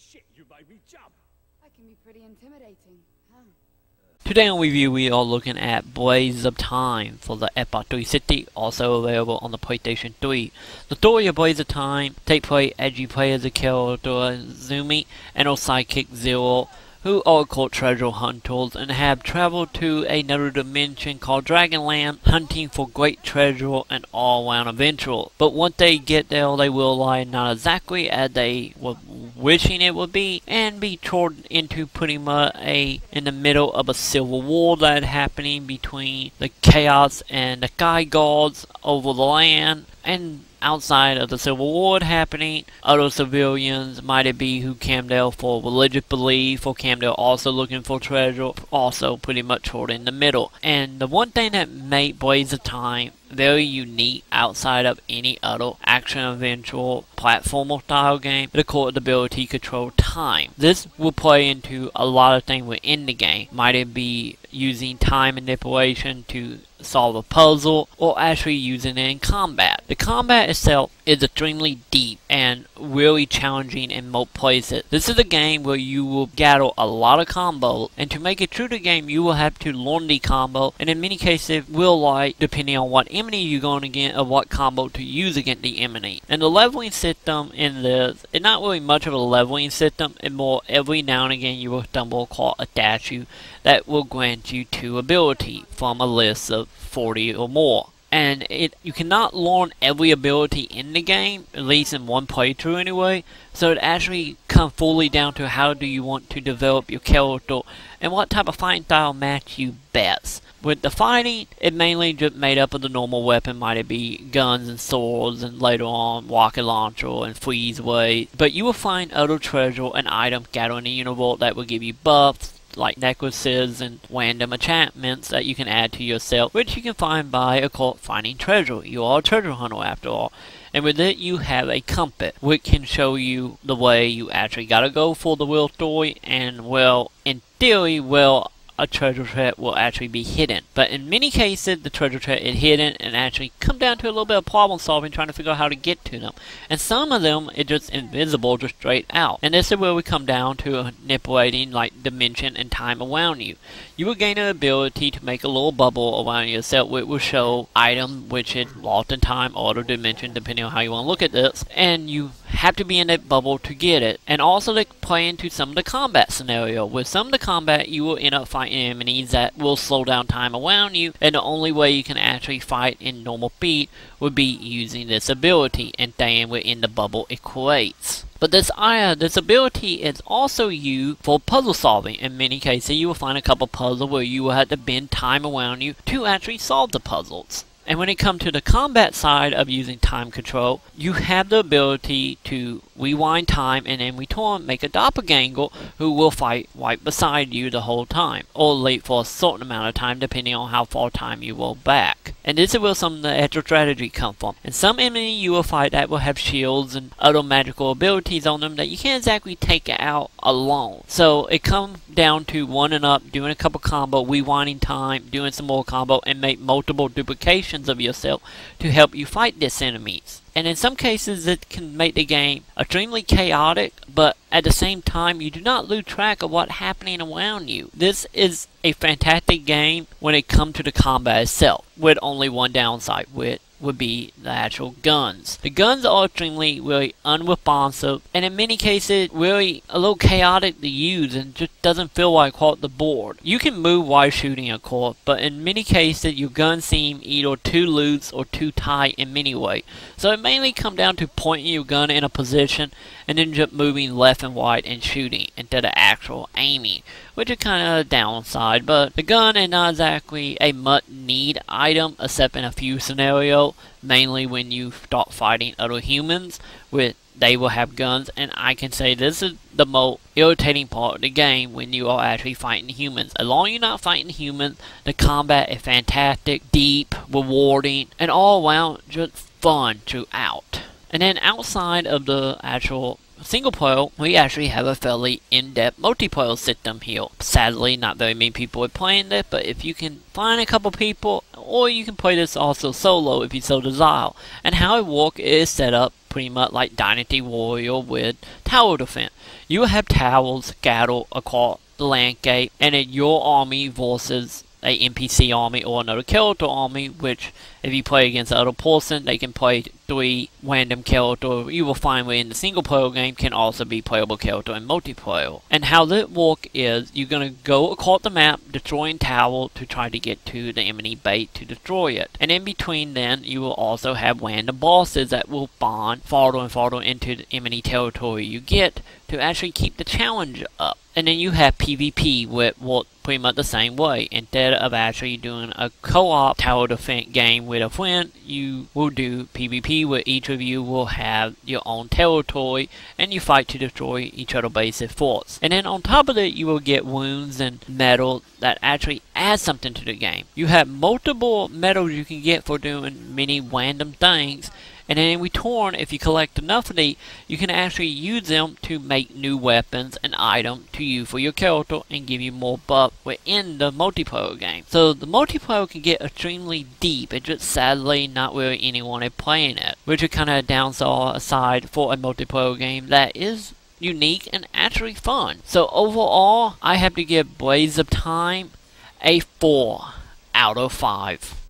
Shit, you made me jump. That can be pretty intimidating, huh? Today on review we are looking at Blades of Time for the Xbox 360, also available on the PlayStation 3. The story of Blades of Time takes place as you play as the character Zumi and her sidekick Zero, who are called treasure hunters and have traveled to another dimension called Dragonland, hunting for great treasure and all-around adventure. But once they get there, they realize not exactly as they were wishing it would be, and be thrown into pretty much in the middle of a civil war that is happening between the Chaos and the Sky Guards over the land. And outside of the Civil War happening, other civilians, might it be who came there for religious belief or came there also looking for treasure, also pretty much caught in the middle. And the one thing that made Blades of Time very unique outside of any other action-adventure platformer style game, the core ability to control time. This will play into a lot of things within the game. Might it be using time manipulation to solve a puzzle, or actually using it in combat. The combat itself is extremely deep and really challenging in most places. This is a game where you will gather a lot of combos, and to make it true to the game you will have to learn the combo, and in many cases will like, depending on what enemy you're going against, of what combo to use against the enemy. And the leveling system in this is not really much of a leveling system, and more every now and again you will stumble across a statue that will grant you 2 ability from a list of 40 or more. And you cannot learn every ability in the game, at least in one playthrough anyway, so it actually comes fully down to how do you want to develop your character and what type of fighting style match you best. With the fighting, it mainly just made up of the normal weapon, might it be guns and swords, and later on rocket launcher and freeze wave, but you will find other treasure and items gathered in the universe that will give you buffs, like necklaces and random enchantments that you can add to yourself, which you can find by, of course, finding treasure. You are a treasure hunter after all. And with it you have a compass, which can show you the way you actually gotta go for the real story, and well, in theory, well, a treasure chest will actually be hidden. But in many cases, the treasure chest is hidden and actually come down to a little bit of problem solving, trying to figure out how to get to them. And some of them is just invisible, just straight out. And this is where we come down to manipulating like dimension and time around you. You will gain an ability to make a little bubble around yourself, which will show item which is lost in time or other dimension, depending on how you want to look at this. And you have to be in that bubble to get it. And also they play into some of the combat scenario. With some of the combat, you will end up fighting enemies that will slow down time around you, and the only way you can actually fight in normal speed would be using this ability, and staying within the bubble equates. But this ability is also used for puzzle solving. In many cases, you will find a couple puzzles where you will have to bend time around you to actually solve the puzzles. And when it comes to the combat side of using time control, you have the ability to rewind time and in return make a doppelganger who will fight right beside you the whole time, or late for a certain amount of time depending on how far time you roll back. And this is where some of the extra strategy come from. And some enemy you will fight that will have shields and other magical abilities on them that you can't exactly take out alone. So it comes down to running up, doing a couple combo, rewinding time, doing some more combo, and make multiple duplications of yourself to help you fight these enemies. And in some cases it can make the game extremely chaotic, but at the same time you do not lose track of what's happening around you. This is a fantastic game when it comes to the combat itself, with only one downside, which would be the actual guns. The guns are extremely really unresponsive, and in many cases really a little chaotic to use and just doesn't feel like across the board. You can move while shooting of course, but in many cases your guns seem either too loose or too tight in many ways. So it mainly comes down to pointing your gun in a position and then just moving left and right and shooting instead of actual aiming, which is kind of a downside. But the gun is not exactly a must-need item except in a few scenarios, mainly when you start fighting other humans, with they will have guns, and I can say this is the most irritating part of the game when you are actually fighting humans. As long as you're not fighting humans, the combat is fantastic, deep, rewarding, and all around just fun throughout. And then outside of the actual single player, we actually have a fairly in-depth multiplayer system here. Sadly, not very many people are playing this, but if you can find a couple people, or you can play this also solo if you so desire. And how it works is set up pretty much like Dynasty Warrior with tower defense. You will have towers scattered across the landscape, and then your army versus a NPC army or another character army, which if you play against the other person, they can play 3 random characters. You will find within the single player game can also be playable character in multiplayer. And how that work is you're going to go across the map destroying tower to try to get to the enemy base to destroy it. And in between then you will also have random bosses that will spawn farther and farther into the enemy territory you get to actually keep the challenge up. And then you have PvP, which works pretty much the same way. Instead of actually doing a co-op tower defense game with a friend, you will do PvP where each of you will have your own territory and you fight to destroy each other's basic forts. And then on top of it, you will get wounds and medals that actually add something to the game. You have multiple medals you can get for doing many random things. And then in return, if you collect enough of these, you can actually use them to make new weapons and items to use for your character and give you more buff within the multiplayer game. So the multiplayer can get extremely deep. It's just sadly not really anyone is playing it, which is kind of a downside for a multiplayer game that is unique and actually fun. So overall, I have to give Blades of Time a 4 out of 5.